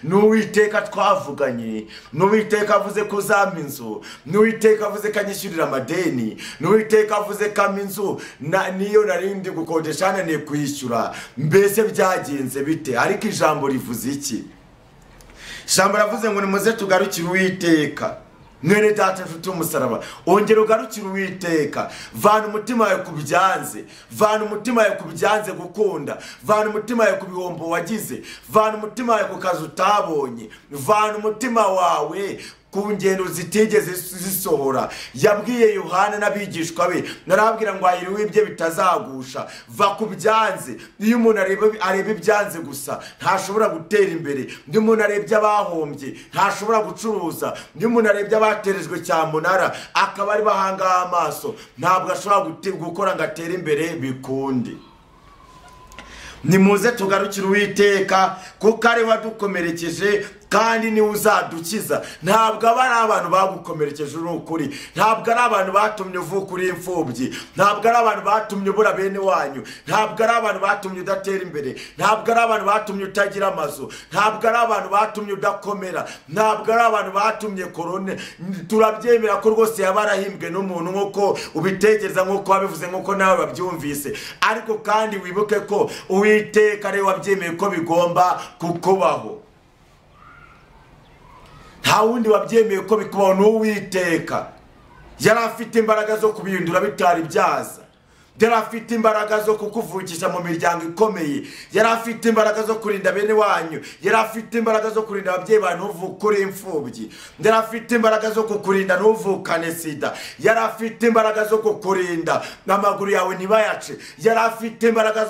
n'uwiteka twavuganye, n'uwiteka avuze ko uzampa inzu, n'uwiteka avuze ko anyishyurira amadeni, n'uwiteka avuze ko ampa inzu niyo narindi gukodesha naniye kuyishyura. Mbese byagenze bite? Ariko ijambo rivuze iki? Ijambo ravuze ngo nimuze tugarukire Uwiteka. Mwene data mfite umusaraba, ongera ugarukire Uwiteka. Vana umutima wawe kubyanze, vana umutima wawe kubyanze gukunda, vana umutima wawe kubihombo wagize, vana umutima wawe ku kazi utabonye, vana umutima wawe ku ngendo zitigeze zisohora. Yabwiye Yohana n'abigishwa be, narabwira ngo ahiriwe ibye bitazagusha. Va kubyanze. Iyo umuntu areba ibyanze gusa ntashobora gutera imbere. Iyo umuntu arebye abahombye ntashobora gucuruza. Iyo umuntu arebye abaterejwe cyamunara akaba ari bahanga amaso, ntabwo ashobora gukora ngo atere imbere bikunde. Nimuze tugarukire Uwiteka kuko ari wadukomerekeje kandi ni uzadukiza. Ntabwo ari abantu bagukomerekeje urukuri, ntabwo ari abantu batumye uvuka uri imfubyi, ntabwo ari abantu batumye ubura bene wanyu, ntabwo ari abantu batumye udatera imbere, ntabwo ari abantu batumye utagira amazu, ntabwo ari abantu batumye udakomera, ntabwo ari abantu batumye korone. Turabyemera ko rwose yabarahimbwe n'umuntu nk'uko ubitekereza, nk'uko wabivuze, nk'uko nawe wabyumvise. Ariko kandi wibuke ko Uwiteka ari wabyemeye ko bigomba kukubaho. Nta wundi wabyemeye ko bikubaho n'Uwiteka. Yari afite imbaraga zo kubihindura bitari byaza. Yari afite imbaraga zo kukuvukisha mu miryango ikomeye. Yari afite imbaraga zo kurinda bene wanyu. Yari afite imbaraga zo kurinda ababyeyi banyu ntuvukure imfubyi. Yari afite imbaraga zo kukurinda ntuvukane sida. Yari afite imbaraga zo kukurinda n'amaguru yawe ntibayace. Yari afite imbaraga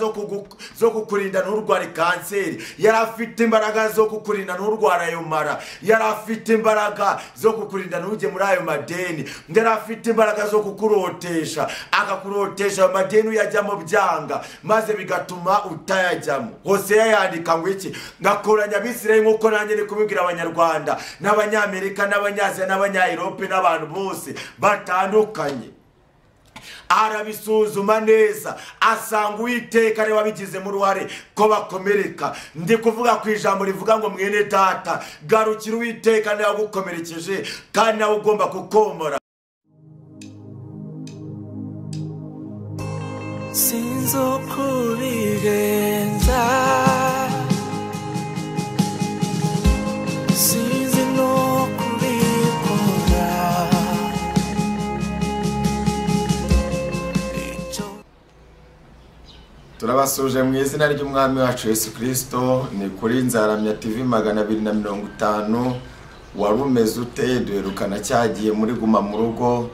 zo kukurinda nturware kanseri. Yari afite imbaraga zo kukurinda nturwara ayo mara. Yari afite imbaraga zo kukurinda ntujye muri ayo madeni. Yari afite imbaraga zo kukurotesha, akakurotesha amadeni uyajyamo byanga maze bigatuma utayajyamo. Hosea yandika ngo iki? Ngakoranya Abisirayeli nk'uko nanjye ndi kubibwira Abanyarwanda n'Abanyamerika n'Abanyaziya n'Abanyayurope n'abantu bose batandukanye. Arabisuzuma neza asanga Uwiteka ari wabigizemo uruhare ko bakomereka. Ndi kuvuga ku ijambo rivuga ngo mwene data garukira Uwiteka nawe wagukomerekeje kandi nawe ugomba kukomora. Sinzo kubigenza, sinzi no kubikora. Turabasuje mu izina ry'Umwami wacu Yesu Kristo. Ni kuri Nzaramya TV 250. Warumeze ute? Duherukana cyagiye muri Guma mu Rugo.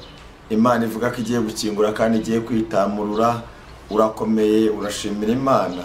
Imana ivuga ko igiye gukingura kandi igiye kwitamurura. Urakomeye, urashimira Imana.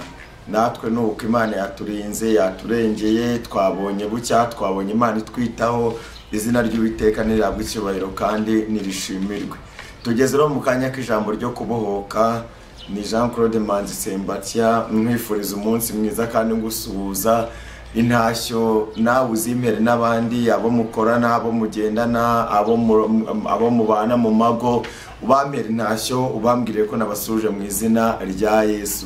Natwe nuko Imana yaturinze, yaturengeye, twabonye bucya, twabonye Imana itwitaho. Izina ry'Uwiteka nirabwe icyubahiro kandi nirishimirwe. Tugeze mu kanya k'ijambo ryo kubohoka. Ni Jean Claude Manzi Sembatia, mwifuriza umunsi mwiza kandi ngusuhuza. Intashyo nawe uzimpere n'abandi, abo mukorana, abo mugendana, abo mubana mu mago, ubampere intashyo, ubambwire ko nabasuje mu izina rya Yesu.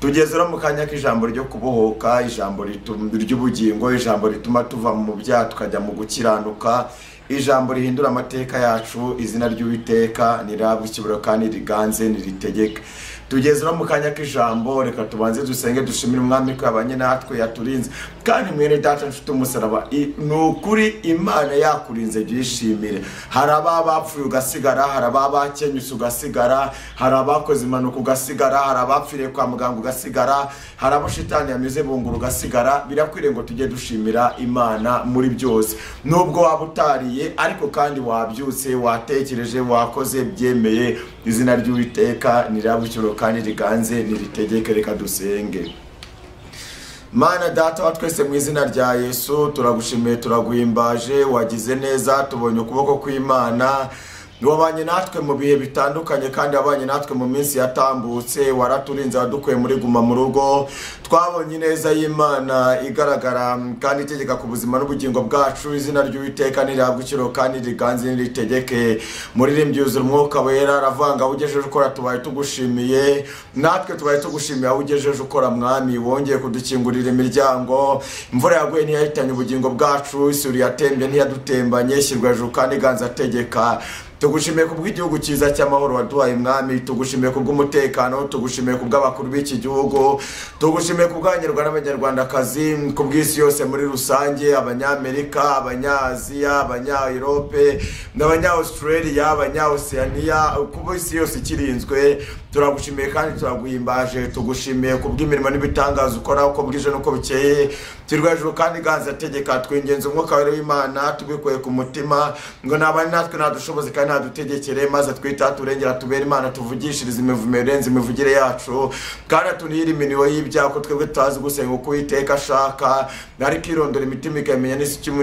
Tugeze mu kanya k'ijambo ryo kubohoka, ijambo ry'ubugingo, ijambo rituma tuva mu byaha tukajya mu gukiranuka, ijambo rihindura amateka yacu. Izina ry'Uwiteka nirabwe icyubahiro kandi riganze niritegeke. Tugeze mu kanya k'ijambo, reka tubanze dusenge dushimire Umwami ko yabanye natwe, yaturinze. Kandi mwene data mfite umusaraba, nukuri Imana yakurinze byishimire. Hari abapfuye ugasigara, hari abakenyuse ugasigara, hari abakoze impanuka ugasigara, hari abapfiriye kwa muganga ugasigara, hari abo shitani yamize bunguru ugasigara. Birakwiriye ngo tujye dushimira Imana muri byose. Nubwo waba utariye ariko kandi wabyutse, watekereje, wakoze, byemeye. Izina ry'Uwiteka nirabwe icyubahiro kandi riganze niritegeke. Reka dusenge. Mana data wa twese mu izina rya Yesu, turagushimiye, turaguhimbaje. Wagize neza, tubonye ukuboko kw'Imana. wabanye natwe mu bihe bitandukanye kandi wabanye natwe mu minsi yatambutse, waraturinze wadukuye muri guma mu rugo. Twabonye neza y'Imana igaragara kandi itegeka ku buzima n'ubugingo bwacu. Izina ry'Uwiteka nirihabwe icyubahiro kandi riganze niritegeke. Muririmbyi yuzura umwuka wera aravanga ugejeje ukora, tubaye tugushimiye. Natwe tubaye tugushimiye ugejeje ukora mwami, wongeye kudukingurira imiryango. Imvura yaguye ntiyahitanye ubugingo bwacu, isuri yatembye ntiyadutembanye, shyirwa hejuru kandi iganze ategeka. Tugushimiye kubw'igihugu cyiza cy'amahoro waduhaye mwami, tugushimiye kubw'umutekano, tugushimiye kubw'abakuru b'iki gihugu, tugushimiye kubw'abanyarwanda n'abanyarwandakazi, kubw'isi yose muri rusange, abanyamerika, abanyaziya, abanya-Europe, n'abanya-Australia, abanya-Oceania, kubw'isi yose ikirinzwe. Turagushimiye kandi turaguhimbaje, tugushimiye kubw'imirimo n'ibitangaza ukora uko bwije n'uko bukeye. Tirwa hejuru kandi ganza tegeka, twingenza umwuka wera w'Imana tubikuye ku mutima, ngo nabane natwe nadushoboze kandi nadutegekere, maze twita turengera tubera Imana, tuvugishiriza imivumo irenze imivugire yacu, kandi tunihira iminiro y'ibyaha twebwe tutazi gusenga uko Uwiteka ashaka, ariko irondora imitima ikamenya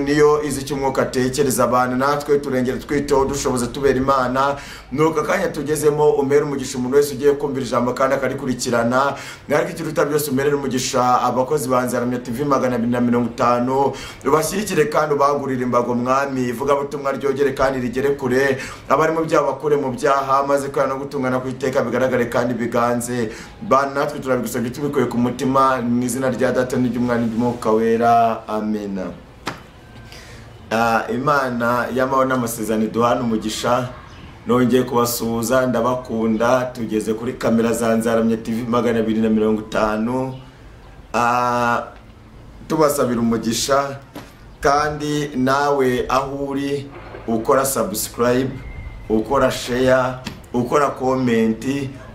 niyo izi cy'umwuka atekereza. Abantu natwe turengera twiteho dushoboze tubera Imana, nuko akanya tugezemo umere umugisha umuntu wese ugiye kumvira ijambo kandi akarikurikirana. Ariko ikiruta byose umerere umugisha abakozi ba Nzaramya TV 250, ubashyigikire kandi ubagurire imbago mwami, ivugabutumwa ryogere kandi rigere kure, abari mu byaha bakure mu byaha, maze kandi no gutungana ku Iteka bigaragare kandi biganze. Bana natwe turabigusabye tubikuye ku mutima, mu izina rya Data n'Umwana n'Umwuka wera, amen. Imana y'amahoro n'amasezerano iduhana umugisha. Nongeye kubasuhuza, ndabakunda. Tugeze kuri kamera za Nzaramya TV 250, tubasabira umugisha kandi nawe aho uri ukora subscribe, ukora share, ukora comment,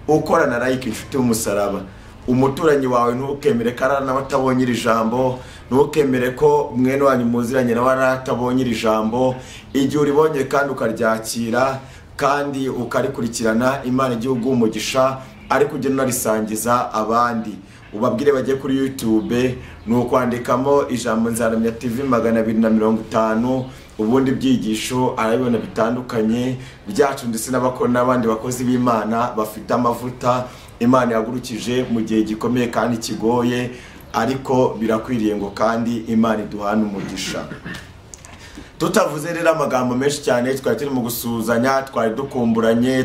ukora na like inshuti y'umusaraba. Umuturanyi wawe ntukemere karana n'abatabonye iri jambo, ntukemere ko mwene wanyu muziranye nawe aratabonye iri jambo. Igihe uribonye kandi ukaryakira kandi ukarikurikirana, Imana igihugu umugisha, ariko ugenda unarisangiza abandi. Ubabwire bajye kuri YouTube, nukwandikamo ijambo Nzaramya TV 250, ubundi byigisho arabibona bitandukanye byacu ndetse n'abandi bakozi b'Imana bafite amavuta Imana yagurukije mu gihe gikomeye kandi kigoye, ariko birakwiriye ngo kandi Imana iduhana umugisha. Tutavuze rero amagambo menshi cyane, twari turi mu gusuzanya, twari dukumburanye,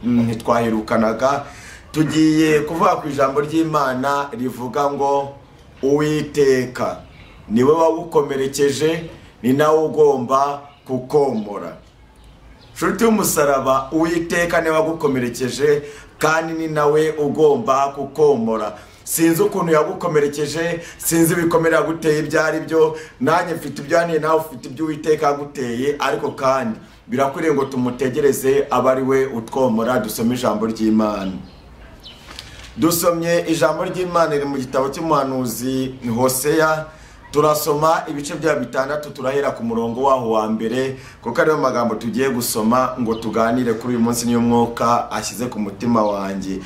ntitwaherukanaga. Tugiye kuvuga ku ijambo ry'Imana rivuga ngo Uwiteka niwe wagukomerekeje, ni nawe ugomba kukomora. Nshuti y'umusaraba, Uwiteka niwe wagukomerekeje kandi ni nawe ugomba kukomora. Sinzi ukuntu yagukomerekeje, sinzi ibikomere yaguteye ibyo ari byo, nanjye mfite ibyaniye nawe ufite ibyo Uwiteka yaguteye, ariko kandi birakwiriye ngo tumutegereze abari we utwomora. Dusome ijambo ry'Imana. Dusomye ijambo ry'Imana riri mu gitabo cy'umuhanuzi Hoseya, turasoma ibice bya 6, turahera ku murongo waho wa mbere, kuko ariyo magambo tugiye gusoma ngo tuganire kuri uyu munsi n'Umwuka ashyize ku mutima wanjye.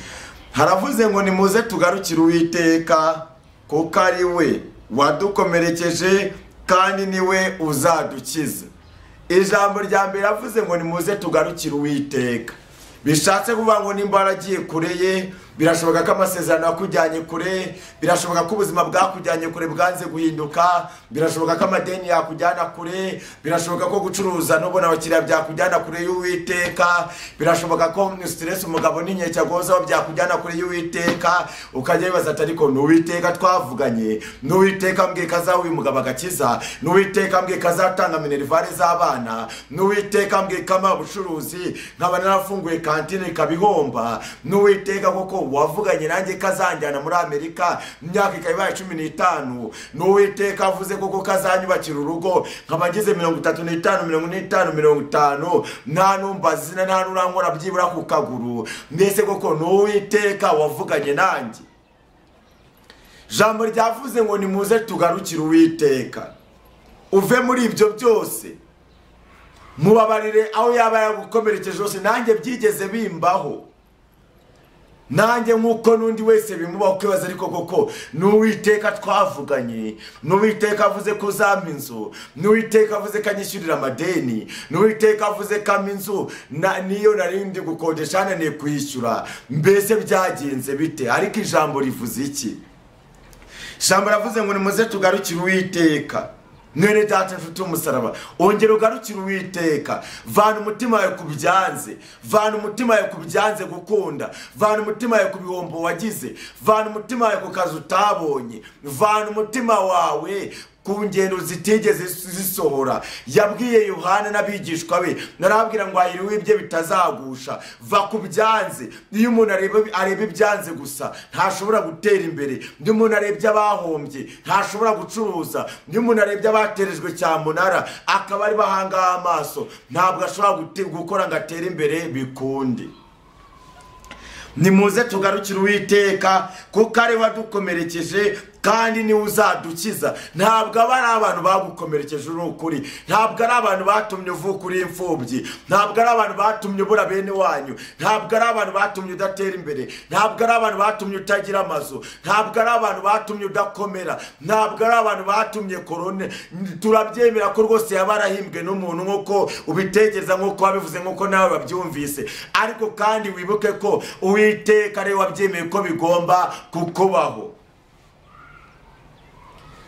Haravuze ngo nimuze tugarukire Uwiteka, kuko ari we wadukomerekeje kandi niwe uzadukiza. Ijambo rya mbere yavuze ngo nimuze tugarukire Uwiteka, bishatse kuvuga ngo nimba waragiye kure ye, birashoboka ko amasezerano yakujyanye kure, birashoboka ko ubuzima bwakujyanye kure bwanze guhinduka, birashoboka ko amadeni yakujyana kure, birashoboka ko gucuruza n'ubona abakiriya byakujyana kure y'Uwiteka, birashoboka ko stress umugabo n'inkeke agozaho byakujyana kure y'Uwiteka. Ukajya wibaza ati ariko n'Uwiteka twavuganye, n'Uwiteka mbwiye kazaho uyu mugabo agakiza, n'Uwiteka mbwiye kazatanga minerivare z'abana, n'Uwiteka mbwiye kama ubucuruzi nkaba narafunguye kantine ikabihomba, n'Uwiteka koko wavuganye nanjye kazanjyana muri Amerika imyaka ikabaye 15, n'Uwiteka avuze koko kazanyubakira urugo nkaba ngize 35 nta numbazi nta nurankora byibura ku kaguru. Mbese koko n'Uwiteka wavuganye nanjye. Jambo ryavuze ngo nimuze tugarukire Uwiteka, uve muri ibyo byose, mubabarire aho yaba yagukomerekeje hose. Nanjye byigeze bimbaho, nanjye nk'uko n'undi wese bimubaho kwibaza ariko koko n'Uwiteka twavuganye, n'Uwiteka avuze ko uzampa inzu, n'Uwiteka avuze ko anyishyurira amadeni, n'Uwiteka avuze ko ampa inzu niyo narindi gukodesha naniye kuyishyura, mbese byagenze bite? Ariko ijambo rivuze iki? Ijambo ravuze ngo nimuze tugarukire Uwiteka. Mwene data mfite umusaraba, ongera ugarukire Uwiteka. Vana umutima wawe kubyanze, vana umutima wawe kubyanze gukunda, vana umutima wawe kubihombo wagize, vana umutima wawe ku kazi utabonye, vana umutima wawe ku ngendo zitigeze zisohora. Yabwiye Yohana n'abigishwa be, narabwira ngo ahiriwe ibye bitazagusha. Va kubyanze. Iyo umuntu areba ibyanze gusa ntashobora gutera imbere. Iyo umuntu arebye abahombye ntashobora gucuruza. Iyo umuntu arebye abaterejwe cyamunara akaba ari bahanga amaso, ntabwo ashobora gukora ngo atere imbere bikunde. Nimuze tugarukire Uwiteka kuko ari wadukomerekeje kandi ni uzadukiza. Ntabwo ari abantu bagukomerekeje urukuri, ntabwo ari abantu batumye uvuka uri imfubyi, ntabwo ari abantu batumye ubura bene wanyu, ntabwo ari abantu batumye udatera imbere, ntabwo ari abantu batumye utagira amazu, ntabwo ari abantu batumye udakomera, ntabwo ari abantu batumye korone. Turabyemera ko rwose yabarahimbwe n'umuntu nk'uko ubitekereza, nk'uko wabivuze, nk'uko nawe wabyumvise, ariko kandi wibuke ko Uwiteka ari wabyemeye ko bigomba kukubaho.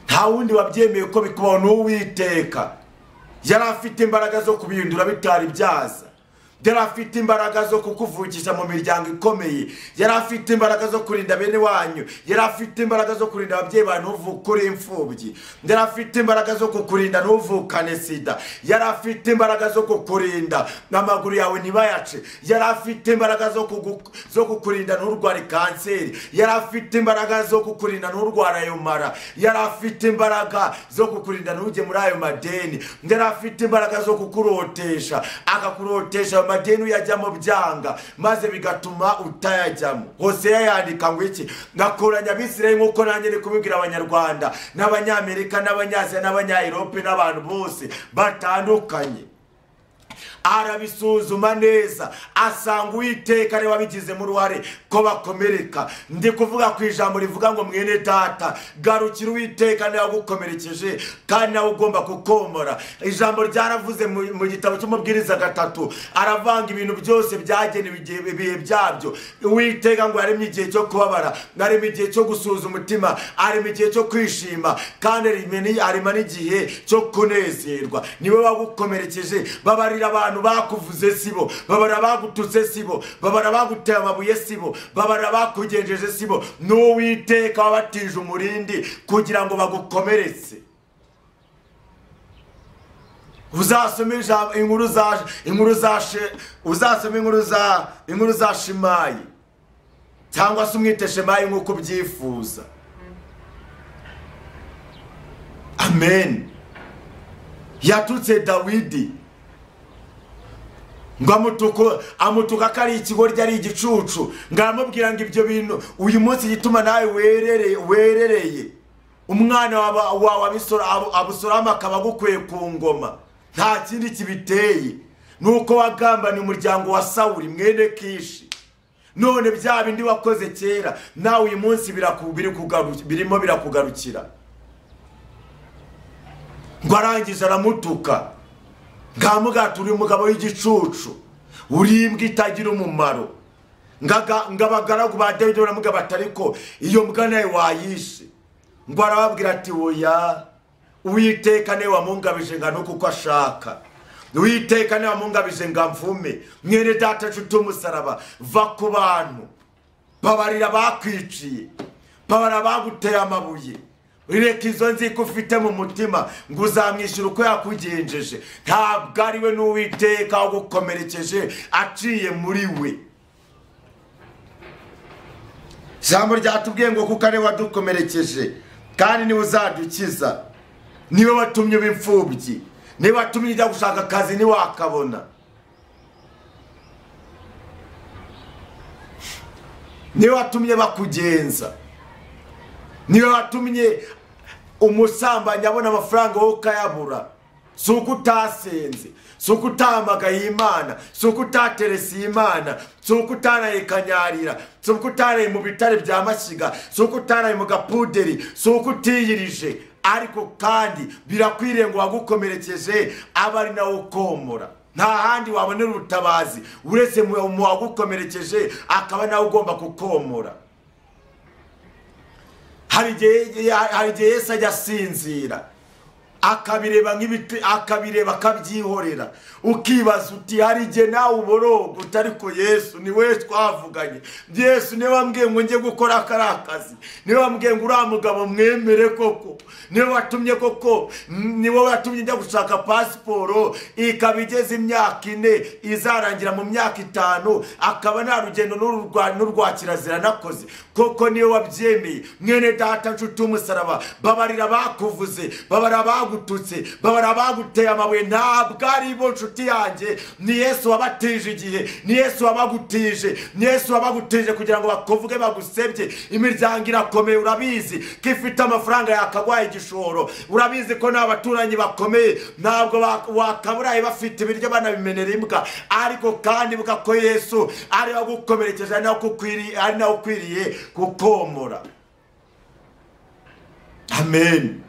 Nta wundi wabyemeye ko bikubaho n'Uwiteka. Yari afite imbaraga zo kubihindura bitari byaza, yari afite imbaraga zo kukuvukisha mu miryango ikomeye, yari afite imbaraga zo kurinda bene wanyu, yari afite imbaraga zo kurinda ababyeyi bawe ntuvuke uri imfubyi, yari afite imbaraga zo kukurinda ntuvukane sida, yari afite imbaraga zo kukurinda n'amaguru yawe ntibayace, yari afite imbaraga zo kukurinda nturware kanseri, yari afite imbaraga zo kukurinda nturware ayo mara, yari afite imbaraga zo kukurinda ntujye muri ayo madeni, yari afite imbaraga zo kukurotesha, akakurotesha amadeni uyajyamo byanga maze bigatuma utayajyamo. Hosea yandika ngo iki? Ngakoranya Abisirayeli nk'uko nanjye ndi kubibwira Abanyarwanda n'Abanyamerika n'Abanyaziya n'Abanyayurope n'abantu bose batandukanye. Arabisuzuma neza asanga Uwiteka ari wabigizemo uruhare ko bakomereka. Ndi kuvuga ku ijambo rivuga ngo mwene data garukira Uwiteka nawe gukomerekeje kandi nawe ugomba kukomora. Ijambo ryaravuze mu gitabo cy'Umubwiriza 3, aravanga ibintu byose byagenewe ibihe byabyo. Uwiteka ngo yaremye igihe cyo kubabara, naremye igihe cyo gusuza umutima, aremye igihe cyo kwishima, kandi arema n'igihe cyo kunezerwa. Niwe wagukomerekeje. Babarira abantu bakuvuze sibo, babara bagututse sibo, babara baguteye amabuye sibo, babara bakugenjeje sibo. N'Uwiteka wabatije umurindi kugira ngo bagukomeretse. Uzasome inkuru za Shimayi cyangwa se umwite Shemayi nk'uko ubyifuza. Amen. Yatutse Dawidi ngo amutuka ko ari ikigoryi, ari igicucu, ngaramubwira ngo ibyo bintu uyu munsi gituma nawe werereye umwana wawe Abusalomu akaba agukuye ku ngoma. Nta kindi kibiteye, nuko wagambaniye umuryango wa Sawuli mwene Kishi. None bya bindi wakoze kera nawe uyu munsi birimo birakugarukira. Ngo arangije aramutuka, ngamugatura uyu mugabo w'igicucu, uri imbwa itagira umumaro. Ngabagaragu ba Dawidi baramuga batariko iyo mbwa nawe wayishe. Ngo arababwira ati oya, Uwiteka niwe wamungabije ngano kuko ashaka, Uwiteka niwe wamungabije ngamvume. Mwene data nshuti umusaraba, va ku bantu, babarira bakwiciye, babarira baguteye amabuye. Ureka izo nziko ufite mu mutima ngo uzamwishyura uko yakugenjeje. Ntabwo ari we n'Uwiteka wagukomerekeje aciye muri we. Ijambo ryatubwiye ngo kuko ari wadukomerekeje kandi niwe uzadukiza. Niwe watumye uba imfubyi, niwe watumye ujya gushaka akazi ntiwakabona, niwe watumye bakugenza, niwe watumye umusambanyi abona amafaranga wowe ukayabura, si uko utasenze, si uko utahamagaye Imana, si uko utateresiye Imana, si uko utaraye Kanyarira, si uko utaraye mu bitare bya Mashyiga, si uko utaraye mu Gapuderi, si uko utiyirije, ariko kandi birakwiriye ngo wagukomerekeje aba ari nawe ukomora. Nta handi wabonera ubutabazi uretse mu wagukomerekeje akaba nawe ugomba kukomora. Hari igihe Yesu ajya asinzira akabireba nk'ibiti, akabireba akabyihorera, ukibaza uti hari igihe nawe uboroga utari ko Yesu ni we twavuganye, Yesu niwe wambwiye ngo njye gukora akazi, niwe wambwiye ngo uriya mugabo mwemere koko, niwe watumye koko, niwe watumye njya gushaka pasiporo ikaba igeze imyaka 4 izarangira mu myaka 5, akaba nta rugendo n'urwa kirazira nakoze, koko niwe wabyemeye. Mwene data nshuti umusaraba, babarira bakuvuze, babarira bagututse, babarira baguteye amabuye, ntabwo ari bo nshuti yanjye. Ni Yesu wabatije igihe, ni Yesu wabagutije, ni Yesu wabagutije kugira ngo bakuvuge bagusebye. Imiryango irakomeye, urabizi ko ifite amafaranga yakagwaye igishoro, urabizi ko n'abaturanyi bakomeye, ntabwo wakaburaye bafite ibiryo banabimenera imbwa, ariko kandi buka ko Yesu ari wagukomerekeje, ari nawe ukwiriye kukomora. Amen.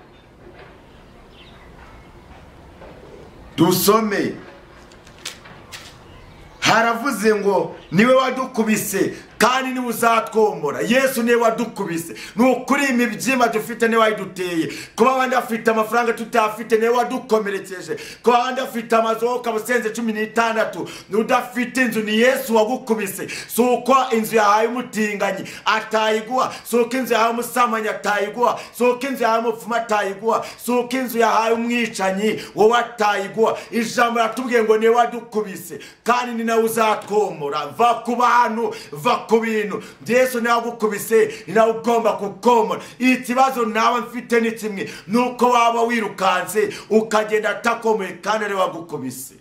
Dusome, haravuze ngo niwe wadukubise kandi niwe uzatwomora. Yesu niwe wadukubise, nukuri imibyima dufite niwe wayiduteye. Kuba abandi afite amafaranga tutafite niwe wadukomerekeje, kuba abandi afite amazu ukabusenze 16 udafite inzu ni Yesu wagukubise. Si uko inzu yahaye umutinganyi atayiguha, si uko inzu yahaye umusamanyi atayiguha, si uko inzu yahaye umupfumu atayiguha, si uko inzu yahaye umwicanyi wowe atayiguha. Ijambo ratubwiye ngo niwe wadukubise kandi ni nawe uzatwomora. Va ku bantu, va ku bintu. Yesu niwe wagukubise, ni nawe ugomba kukomora. Ikibazo nawe mfite ni kimwe, nuko waba wirukanse ukagenda atakomeye kandi ari wagukubise.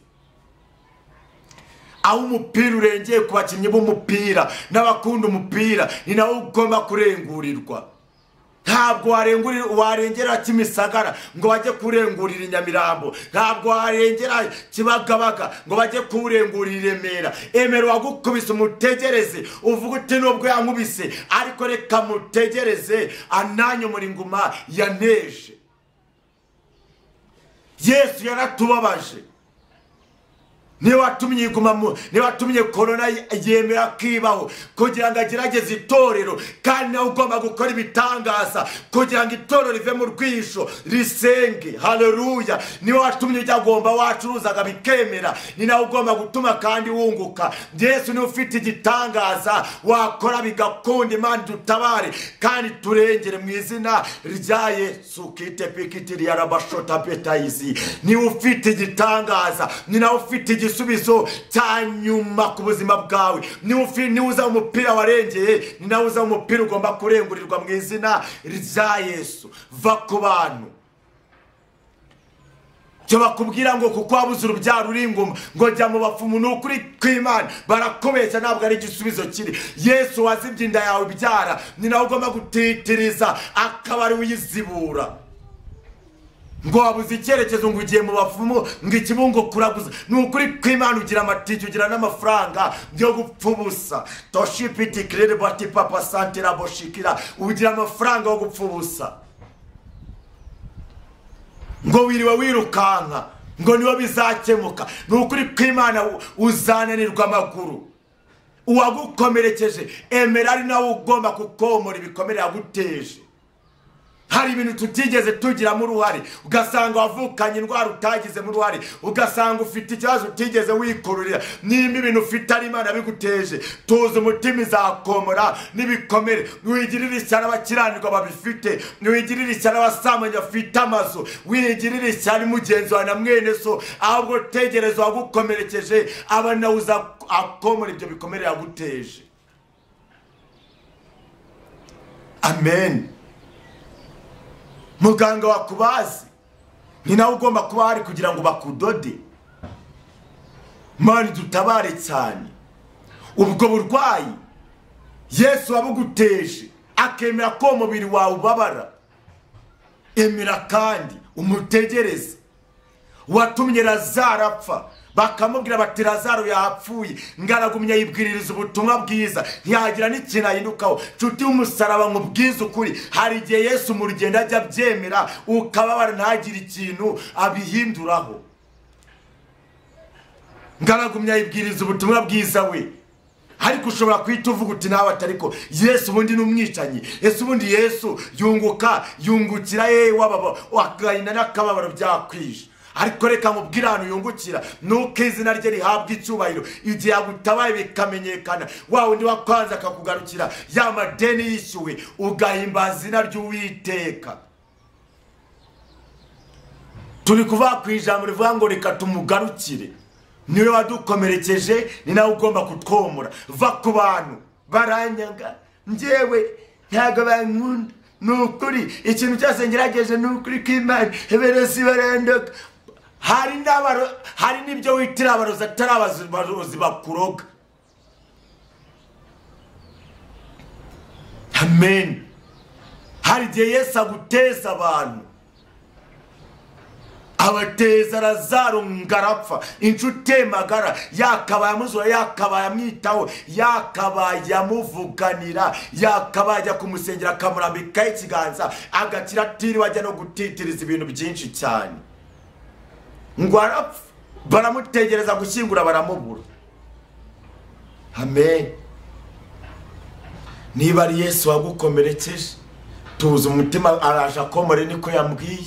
Aho umupira urengeye ku bakinnyi b'umupira n'abakunda umupira, ni nawe ugomba kurengurirwa. Ntabwo warengera Kimisagara ngo bajye kurengurira Nyamirambo, ntabwo warengera Kibagabaga ngo bajye kurengurira Remera. Emera wagukubise umutegereze, uvuga uti nubwo yankubise ariko reka mutegereze ananyo muri nguma yaneje. Yesu yaratubabaje, niwe watumye iguma, niwe watumye corona yemera kwibaho kugira ngo agerageze itorero, kandi nawe ugomba gukora ibitangaza kugira ngo itorero rive mu rwisho risenge. Haleluya. Niwe watumye ujya gomba wacuruzaga bikemera, ni nawe ugomba gutuma kandi wunguka. Yesu niwe ufite igitangaza wakora bigakunda. Imana dutabare kandi turengere mu izina rya Yesu. Kite pikitiri yarabashota betayizi, niwe ufite igitangaza, ni nawe ufite igisubizo cyanyuma ku buzima bwawe. Ni uza umupira warengeye, ni nawe uza umupira ugomba kurengurirwa mu izina rya Yesu. Va ku bantu cyo bakubwira ngo kuko wabuze urubyaro uri inguma ngo jya mu bapfumu, n'ukuri kw'Imana barakubeshya, ntabwo ari igisubizo kiri. Yesu wazibye inda yawe byara, ni nawe ugomba gutitiriza akaba ari uyizibura. Ngo wabuze icyerekezo ngo ugiye mu bapfumu ngo ikibungo kuraguza, n'ukuri kw'Imana ugira amatike, ugira n'amafaranga byo gupfa ubusa. Toshipiti kirere bati papa santira boshikira, ugira amafaranga yo gupfa ubusa. Ngo wiriwe wirukanka ngo niwe bizakemuka, n'ukuri kw'Imana uzananirwa amaguru. Uwagukomerekeje emera ari nawe ugomba kukomora ibikomere yaguteje. Hari ibintu tutigeze tugiramo uruhare, ugasanga wavukanye indwara utagizemo uruhare, ugasanga ufite ikibazo utigeze wikororera. Nimba ibintu ufite ari Imana biguteje, tuzi umutima izakomora n'ibikomere. Wigirire ishyano abakiranirwa babifite, wigirire ishyano abasambanyi bafite amazu, wigirire ishyano mugenzi wawe na mwene so, ahubwo tegereza wagukomerekeje aba nawe uza akomora ibyo bikomere yaguteje. Amen. Muganga wakubazi ni nawe ugomba kuba hari kugira ngo bakudode. Mani dutabare cyane. Ubwo burwayi Yesu wabuguteje akemera ko umubiri wawe ubabara, emera kandi umutegereze. watumye Lazaro apfa bakamubwira bati Lazaro yapfuye ngaragumya yibwiririza ubutumwa bwiza ntiyagira n'ikintu ahindukaho. Nshuti y'umusaraba nkubwiza ukuri, hari igihe Yesu mu rugendo ajya abyemera ukababara ntagire ikintu abihinduraho. Ngaragumya yibwiriza ubutumwa bwiza we, ariko ushobora kwita uvuga uti nawe atariko Yesu ubundi n'umwicanyi, Yesu ubundi Yesu yungukira wababa wagayina n'akababaro byakwije. Ariko reka mubwira hano yungukira nuko izina rye rihabwa icyubahiro igihe yagutabaye bikamenyekana, wa wundi wakwanza akakugarukira ya madeni yishyuwe ugahimbaza izina ry'Uwiteka. Turi kuvuga ku ijambo rivuga ngo reka tumugarukire, niwe wadukomerekeje ni nawe ugomba kutwomora. Va ku bantu baranyanga njyewe ntago bankunda, nukuri ikintu cyose ngerageje nukuri kw'Imana eberesi barendoka. Hari n'ibyo witira abarozi atari abarozi bakuroga. Amen. Hari igihe Yesu aguteza abantu, abateza Lazaro ngarapfa, inshuti magara yakabaye amuzura, yakabaye amwitaho, yakabaye amuvuganira, yakabaye kumusengera akamurambika ikiganza agakira atiriwe ajya no gutitiriza ibintu byinshi cyane. Ngo arapfa baramutegereza gushyingura baramubura. Amen. Niba ari Yesu wagukomerekeje tuza umutima araje akomore niko yambwiye.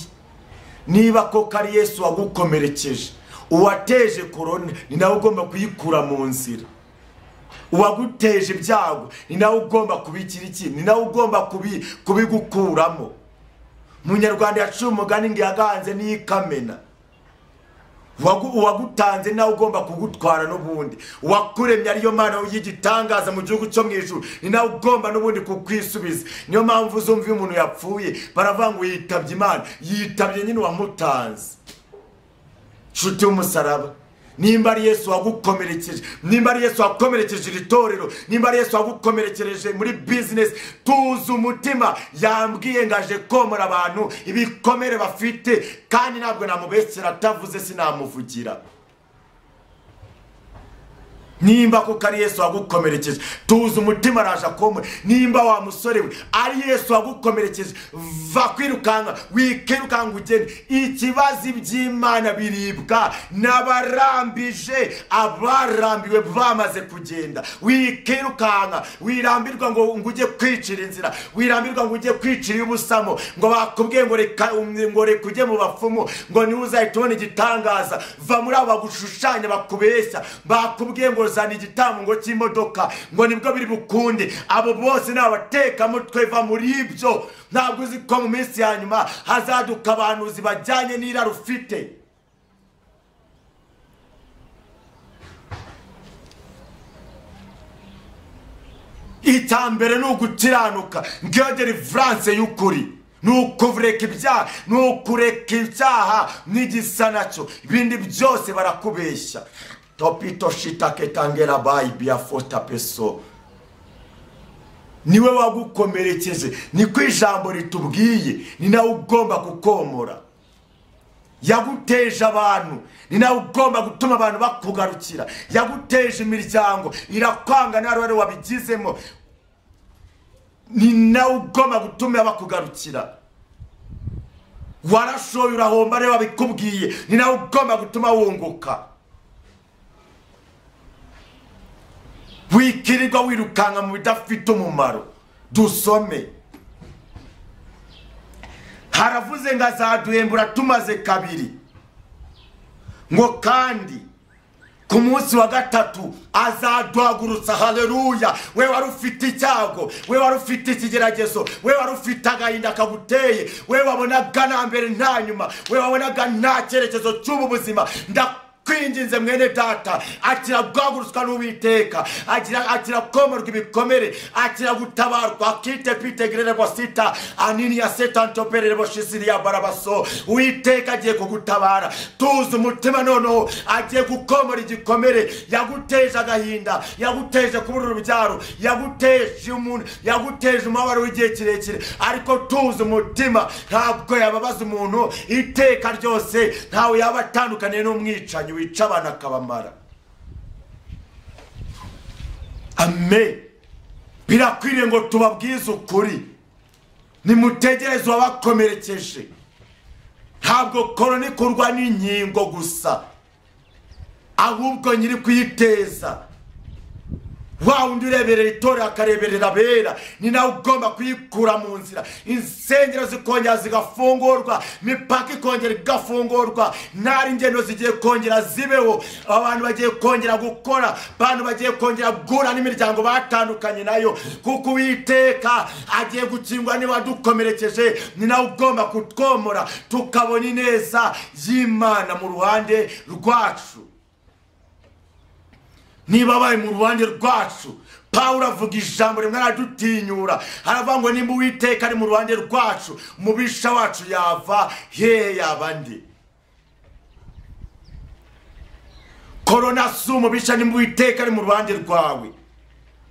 Niba koko ari Yesu wagukomerekeje uwateje korona ni nawe ugomba kuyikura mu nzira. Uwaguteje ibyago ni nawe ugomba kubikira iki, ni nawe ugomba kubigukuramo. Munyarwanda yaciye umugani ngo yaganze n'ikamena. Uwagutanze nawe ugomba kugutwara n'ubundi. Uwakuremye ariyo Mana y'igitangaza mu gihugu cyo mu ijuru ni nawe ugomba n'ubundi kukwisubiza. Niyo mpamvu uzumva umuntu yapfuye baravuga ngo yitabye Imana, yitabye nyine wamutanze. Nshuti y'umusaraba, nimba ari Yesu wagukomerekeje, nimba ari Yesu wakomerekeje iritorero, nimba ari Yesu wagukomerekeje muri business, tuza umutima yambwiye ngaje komora abantu ibikomere bafite, kandi ntabwo namubesera atavuze sinamuvugira. Nimba kuko ari Yesu wagukomerekeje tuza umutima araje akomora. Nimba wa musore we ari Yesu wagukomerekeje va kwirukanga wikirukanga ugende. Ikibazo iby'Imana biribwa n'abarambije, abarambiwe bamaze kugenda. Wikirukanga wirambirwa ngo ujye kwicira inzira, wirambirwa ngo ujye kwicira ubusamo, ngo bakubwiye ngo reka ujye mu bapfumu ngo niwe uzahita ubona igitangaza. Va muri abo bagushushanya bakubeshya, bakubwiye ngo zana igitambo ngo cy'imodoka ngo nibwo biri bukunde. Abo bose n'abateka mutwe, va muri ibyo. Ntabwo uzi ko mu minsi ya nyuma hazaduka abantu zibajyanye n'irari ufite. Itambere n'ugukiranuka ngiyo deliverance y'ukuri, nukureka ibyaha, nukureka icyaha n'igisa nacyo. Ibindi byose barakubeshya. Topito shitake tangera bia fota peso. Niwe wagukomerekeje, niko ijambo ritubwiye, ni nawe ugomba kukomora. Yaguteje abantu, ni nawe ugomba gutuma abantu bakugarukira. Yaguteje imiryango irakwanga n'arware wabigizemo, ni nawe ugomba gutuma bakugarukira. Warashoye urahomba rero wabikubwiye, ni nawe ugomba gutuma wunguka. Wikirirwa wirukanga mu bidafite umumaro. Dusome. Haravuze ngo azaduhembura tumaze kabiri, ngo kandi ku munsi wa gatatu azaduhagurutsa. Haleluya. We wari ufite icyago, we wari ufite ikigeragezo, we wari ufite agahinda kaguteye, we wabonaga na mbere nta nyuma, we wabonaga nta cyerekezo cy'ubu buzima, kwinginze mwene data, akira guhagurutswa n'Uwiteka, akira komorwa ibikomere, akira gutabarwa. Akite pitegerere bosita anini ya setantoperere boshisiri ya barabaso. Uwiteka agiye kugutabara. Tuzi umutima noneho agiye gukomora igikomere yaguteje agahinda, yaguteje kubura urubyaro, yaguteje umuntu, yaguteje umubabaro w'igihe kirekire. Ariko tuzi umutima ntabwo yababaza umuntu iteka ryose, ntawe yaba atandukaniye n'umwicanyi wica abantu akabamara. Amen. Birakwiriye ngo tubabwize ukuri, nimutegereze uwabakomerekeje. Ntabwo korona ikorwa n'inkingo gusa, ahubwo nyiri kuyiteza. Wa undi ureberera itorero akareberera abera, ni nawe ugomba kuyikura mu nzira. Insengero zikongera zigafungurwa, imipaka ikongera igafungurwa, ntari ingendo zigiye kongera zibeho, abantu bagiye kongera gukora, abantu bagiye kongera guhura n'imiryango batandukanye nayo, kuko Uwiteka agiye gukingwa niba dukomerekeje. Ni nawe ugomba kutwomora tukabona ineza y'Imana mu ruhande rwacu. Niba baye mu ruhande rwacu, Pawulo avuga ijambo rimwe aradutinyura, aravuga ngo nimba Uwiteka ari mu ruhande rwacu, umubisha wacu yava he yabandi. Korona si umubisha nimba Uwiteka ari mu ruhande rwawe.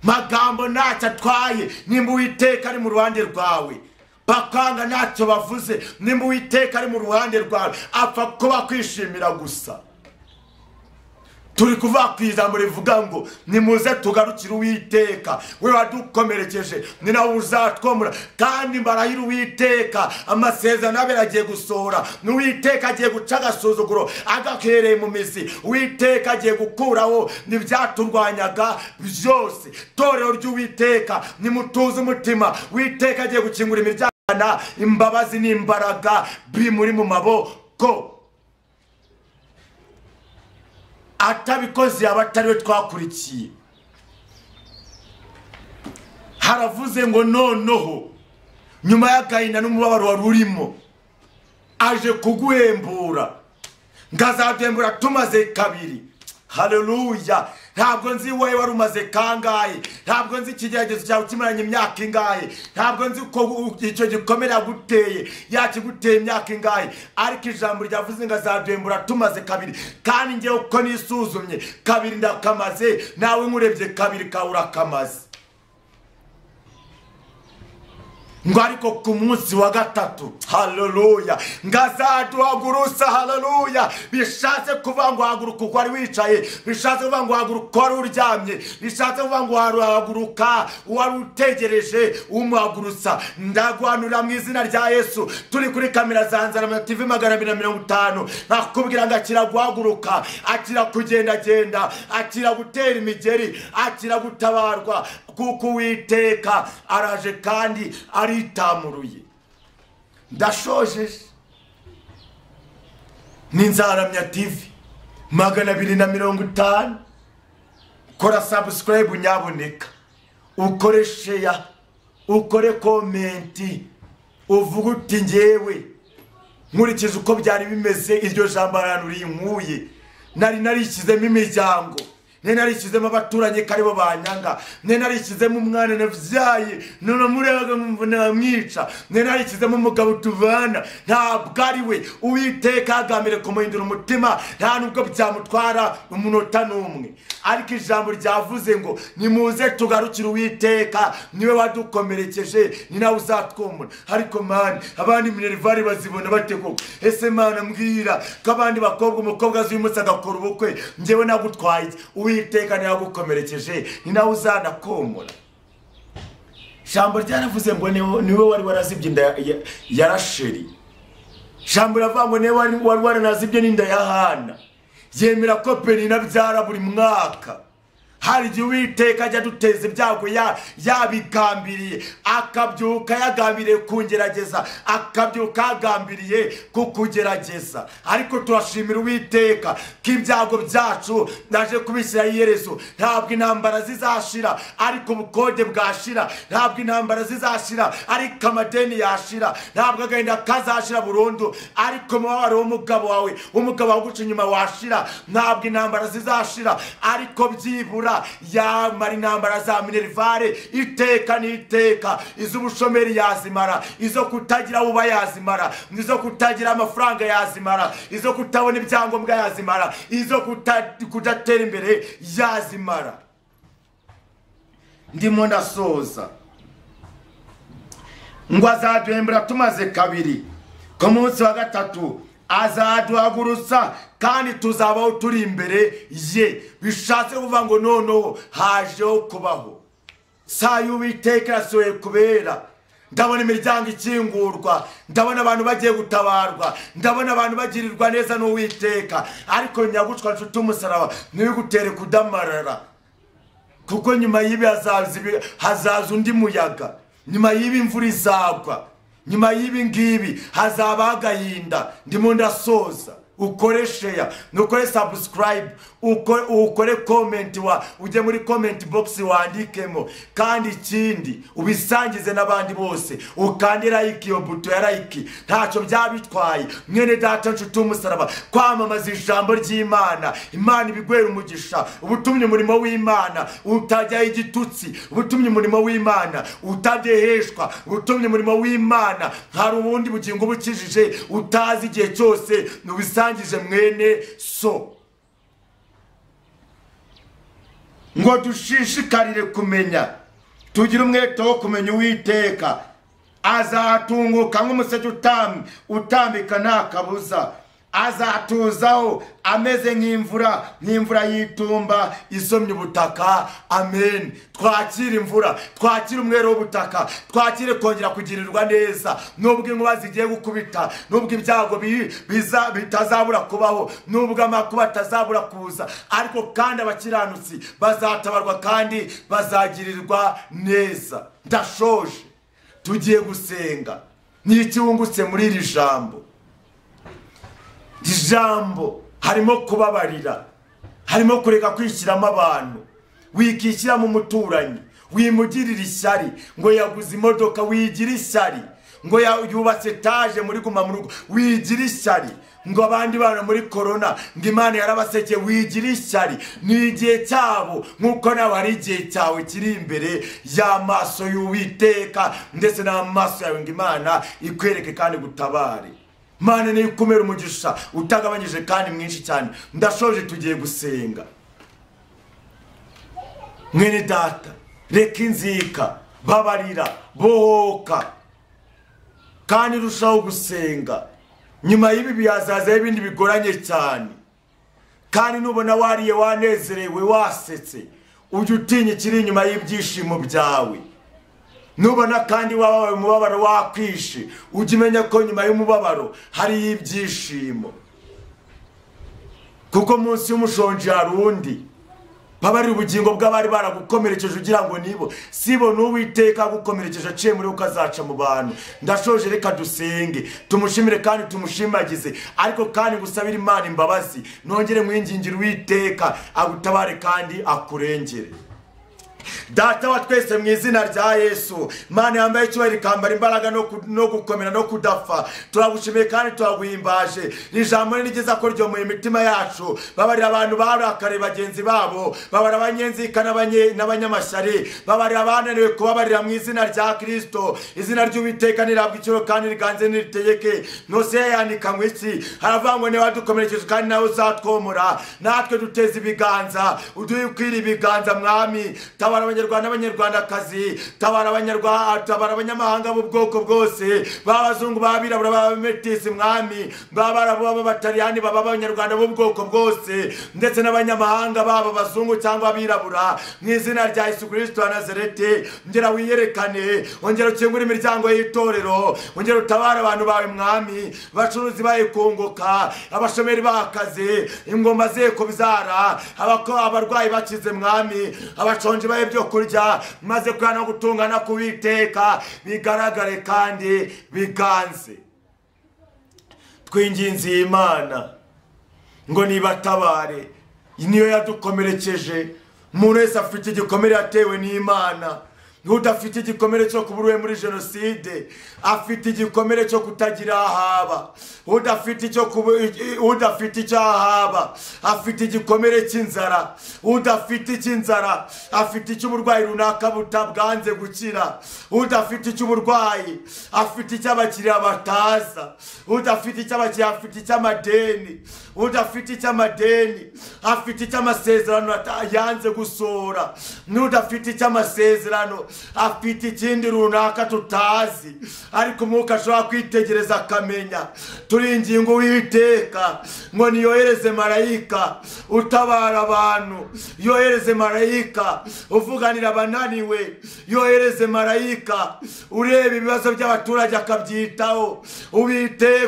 Magambo ntacyo atwaye nimba Uwiteka ari mu ruhande rwawe. Bakanga ntacyo bavuze nimba Uwiteka ari mu ruhande rwawe. Apfa kuba kwishimira gusa. Turi kuvuga ku ijambo rivuga ngo nimuze tugarukire Uwiteka, we wadukomerekeje, ni nawe uzatwomora. Kandi mbarahira Uwiteka amasezerano abe agiye gusohora. N'Uwiteka agiye guca agasuzuguro agahereye mu mizi. Uwiteka agiye gukuraho n'ibyaturwanyaga byose. Torero ry'Uwiteka nimutuze umutima. Uwiteka agiye gukingura imiryango, imbabazi n'imbaraga bimuri mu maboko. Atabikoze abatariwe twakurikiye. Haravuze ngo noneho nyuma y'agahinda n'umubabaro wari urimo, aje kuguhembura. Ngazaduhembura tumaze kabiri. Haleluya. Ntabwo nzi wowe wari umaze kangahe, ntabwo nzi ikigeragezo cyawe kimaranye imyaka ingahe, ntabwo nzi ko icyo gikomere yaguteye yakiguteye imyaka ingahe, ariko ijambo ryavuze ngo azaduhembura tumaze kabiri. Kandi ngewe uko nisuzumye kabiri ndakamaze, nawe nkurebye kabiri kawe urakamaze. Ngo ariko ku munsi wa gatatu, haleluya, ngazaduhagurusa. Haleluya. Bishatse kuvuga ngo haguruka uko wari wicaye, bishatse kuvuga ngo haguruka uko wari uryamye, bishatse kuvuga ngo haguruka wari utegereje umuhagurutsa. Ndagwanura mu izina rya Yesu. Turi kuri kamera za Nzarama TV 250, nakubwira ngo akira guhaguruka, akira kugendagenda, akira gutera imigeri, akira gutabarwa, kuko Uwiteka araje kandi aritamuruye. Ndashojeje. Ni Nzaramya TV 250. Kora subscribe nyaboneka, ukore share, ukore comment, uvuga uti ngewe nkurikije uko byari bimeze iryo jambo aranuriye inkuye. Nari narishyizemo imiryango, narishyizemo abaturanyi karibo banyanga, narishyizemo umwana navyaye none murega namwica, narishyizemo umugabo tuvana. Ntabwo ari we. Uwiteka agamire kumuhindura umutima, nta nubwo byamutwara umunota n'umwe. Ariko ijambo ryavuze ngo nimuze tugarukire Uwiteka, niwe wadukomerekeje, ni nawe uzatwomora. Ariko mani abandi minervari bazibona bateko. Ese mana mbwira kabandi bakobwa, umukobwa azuyumutse agakora ubukwe, ngewe nagutwaye. Uwiteka ni yagukomerekeje, ni nawe uzanakomora. Jambo ryaravuze ngo niwe wari warazibye inda ya Rasheli. Jambo ravuga ngo niwe wari warazibye n'inda ya Hana. Yemera ko Penina byara buri mwaka. hari igihe Uwiteka ajya duteza ibyago yabigambiriye, akabyuka yagambiriye kungerageza, akabyuka yagambiriye kukugerageza. Ariko turashimira Uwiteka ko ibyago byacu naje kubishyira iherezo. Ntabwo intambara zizashira ariko ubukode bwashira, ntabwo intambara zizashira ariko amadeni yashira, ntabwo agahinda kazashira burundu ariko umubabaro w'umugabo wawe uguca inyuma washira, ntabwo intambara zizashira ariko byibura yamara intambara za minerivare iteka n'iteka, iz'ubushomeri yazimara, izo kutagira uba yazimara, izo kutagira amafaranga yazimara, izo kutabona ibyangombwa yazimara, izo kudatera imbere yazimara. Ndimo ndasoza ngo azaduhembura tumaze kabiri, ku munsi wa gatatu azaduhagurutsa kandi tuzabaho turi imbere ye. Bishatse kuvuga ngo noneho hajeho kubaho. Saa y'Uwiteka irasohoye kubera. Ndabona imiryango ikingurwa, ndabona abantu bagiye gutabarwa, ndabona abantu bagirirwa neza n'Uwiteka. Ariko nyagucwa nshuti umusaraba ntibigutere kudamarara, kuko nyuma y'ibi hazaza undi muyaga, nyuma y'ibi imvura izagwa, nyuma y'ibi ngibi hazaba agahinda. Ndimo ndasoza. Ukore share, nukore subscribe, ukore comment, ujye muri comment box wandikemo, kandi ikindi ubisangize n'abandi bose, ukande like iyo buto ya like. Ntacyo byabitwaye mwene data nshuti umusaraba kwamamaza ijambo ry'Imana. Imana ibigwera umugisha. Ubutumye umurimo w'Imana utajya igitutsi, ubutumye umurimo w'Imana utadeheshwa, ubutumye umurimo w'Imana hari ubundi bugingo bukijije utazi igihe cyose nubisangije mwene so. Ngo dushishikarire kumenya, tugira umwete wo kumenya Uwiteka. Azatunguka nk'umuseke utambika nta kabuza, azatuzaho ameze nk'imvura y'itumba isomye ubutaka. Amen. Twakira imvura, twakira umwero w'ubutaka, twakire kongera kugirirwa neza. Nubwo inkuba zigiye gukubita, nubwo ibyago bitazabura kubaho, nubwo amakuba atazabura kuza, ariko kandi abakiranutsi bazatabarwa kandi bazagirirwa neza. Ndashoje. Tugiye gusenga. N'iki wungutse muri iri jambo? Ijambo harimo kubabarira, harimo kureka kwishyiramo abantu. Wikishyiramo umuturanyi, wimugirira ishyari ngo yaguze imodoka, wigira ishyari ngo yubatse etaje muri guma mu rugo, wigira ishyari ngo abandi bana muri corona ngo Imana yarabaseke, wigira ishyari. Ni igihe cyabo nkuko nawe hari igihe cyawe kiri imbere y'amaso y'Uwiteka ndetse n'amaso yawe ngo Imana ikwereke kandi gutabare. Mana ni kumera umugisha utagabanyije kandi mwinshi cyane. Ndashoje. Tugiye gusenga. Mwene data, reka inzika, babarira, bohoka kandi rushaho gusenga. Nyuma y'ibi bihazaza ibindi bigoranye cyane, kandi nubona wariye wanezerewe wasetse, ujye utinya kiri inyuma y'ibyishimo byawe. Nubona kandi wabawe umubabaro wakwishe, ujye umenya ko nyuma y'umubabaro hari ibyishimo, kuko munsi y'umushonji hari undi. Babarira ubugingo bw'abari baragukomerekeje ugira ngo nibo, sibo n'Uwiteka gukomerekeje aciye muri ukazaca mu bantu. Ndashoje. Reka dusenge, tumushimire kandi tumushimagize, ariko kandi gusabira Imana imbabazi. Nongere mwingingira Uwiteka agutabare kandi akurengere. Data wa twese mu izina rya Yesu, Mana yambaye icyubahiro ikambara imbaraga no gukomera no kudapfa, turagushimiye kandi turaguhimbaje. Ijambo rigeza ko ryo mu mitima yacu. Babarira abantu barakare bagenzi babo, babara abanyenzika n'abanyamashyari, babarira abananiwe kubabarira mu izina rya Kristo. Izina ry'Uwiteka nirabwa icyoro kandi riganze niritegeke. Nose yandika ngo iki? Haravangwa ne wadukomerekeje kandi nawe uzatwomora. Natwe duteze ibiganza, uduhe kwira ibiganza Mwami. Tabara abanyarwanda n'abanyarwandakazi, tabara abanyamahanga b'ubwoko bwose, b'abazungu, b'abirabura, b'abametisi mwami, b'abarabu, b'abataliyani, b'abanyarwanda b'ubwoko bwose, ndetse n'abanyamahanga baba abazungu cyangwa abirabura, mu izina rya Yesu Kristo wa Nazareti, ngera wiyerekane, ongera ukingure imiryango y'itorero, ongera utabara abantu bawe mwami, abacuruzi baye kunguka, abashomeri bakaze, ingoma ze kubyara, abarwayi bakize mwami, abashonje baye byo kurya, maze kwana gutungana kuwiteka bigaragare kandi biganze. Twinginze Imana ngo nibatabare, niyo yadukomerekeje. Umuntu wese afite igikomere yatewe n'Imana. Udafite igikomere cyo kuburuwe muri jenoside, afite igikomere cyo kutagira ahaba. Udafite icyo ahaba, afite igikomere cy'inzara. Udafite icy'inzara, afite icy'uburwayi runaka butabwanze gukira. Udafite icy'uburwayi, afite icy'abakiriya bataza. Udafite icy'abakiriya, afite icy'amadeni. Udafite icy'amadeni, afite icy'amasezerano yanze gusora. N'udafite icy'amasezerano, afite ikindi runaka tutazi, ariko umwuka ashobora kwitegereza akamenya. Turinginga Uwiteka ngo niyohereze marayika utabara abantu, yohereze marayika uvuganira abananiwe, yohereze marayika ureba ibibazo by'abaturage akabyitaho.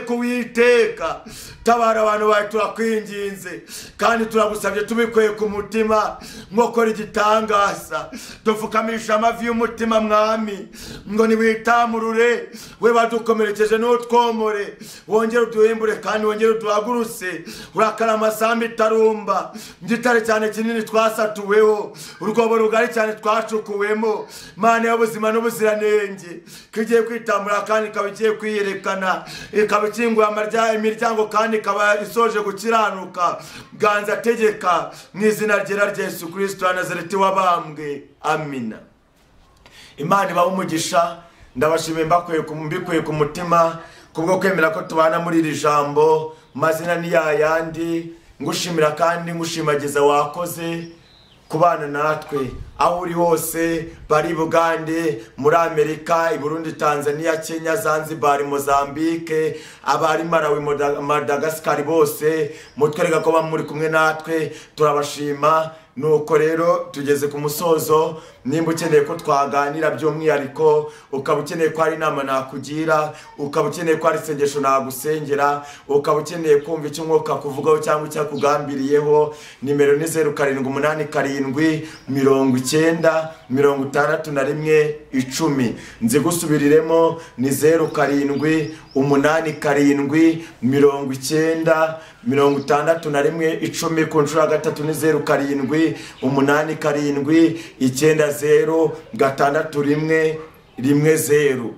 Uwiteka tabara abantu bawe, turakwinginze kandi turagusabye tubikuye ku mutima, ngo kora igitangaza. Dupfukamisha amavi y'umutima mwami, ngo niwitamurure, we badukomerekeje n'utwomore, wongere uduhembure kandi wongere uduhagurutse. Urakara amasambu itarumba, igitare cyane kinini twasatuweho, urwobo rugari cyane twacukuwemo. Mana y'ubuzima n'ubuziranenge, kigiye kwitamura kandi ikaba igiye kwiyerekana, ikaba ikinguye imiryango kandi ikaba isoje gukiranuka. Ganza tegeka mu izina ryera rya Yesu Kristo wa Nazareti wabambwe. Amina. Imana ibahe umugisha. Ndabashimiye mbikuye ku mutima kubwo kwemera ko tubana muri iri jambo. Mazina ni yayandi, ngushimira kandi ngushimagiza wakoze kubana natwe aho uri hose, bari Bugande, muri Amerika, i Burundi, Tanzania, Kenya, Zanzibar, Mozambique, abari Malawi, Madagascar, bose mutwereka ko bamuri kumwe natwe. Turabashima. Nuko rero tugeze ku musozo. Nimba ukeneye ko twaganira by'umwihariko, ukaba ukeneye ko hari inama nakugira, ukaba ukeneye ko hari isengesho nagusengera, ukaba ukeneye kumva icyo umwuka kuvugaho cyangwa icyo akugambiriyeho, nimero ni 0787906110. Nzi gusubiriremo ni 0787906110. Ku nshuro ya gatatu ni 0787906010.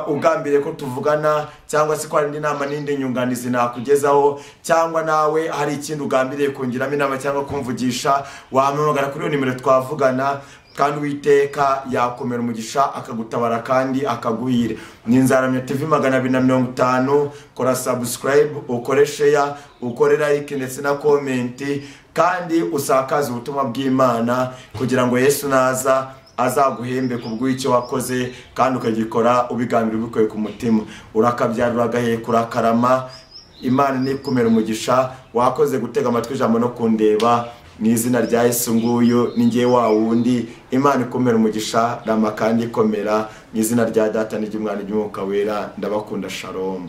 Ugambiriye ko tuvugana, cyangwa se ko hari inama n'indi nyunganizi nakugezaho, cyangwa nawe hari ikindi ugambiriye kongiramo inama cyangwa kumvugisha, wampamagara kuri iyo nimero twavugana, kandi Uwiteka yakomera umugisha akagutabara kandi akaguhira. Ni Nzaramya TV 250. Kora subscribe, ukore share, ukore like ndetse na comment, kandi usakaze ubutumwa bw'Imana kugira ngo Yesu naza azaguhembe kubw'icyo wakoze kandi ukagikora ubigambira ubikuye ku mutima. Urakabyarura gahe kurakarama. Imana nikumera umugisha. Wakoze gutega amatwi ijambo no kundeba. Mu izina rya Yesu nguyu ni ngiye wa wundi. Imana ikomera umugisha, rama kandi ikomera. Mu izina rya Data n'Umwana n'Umwuka wera. Ndabakunda. Shalom.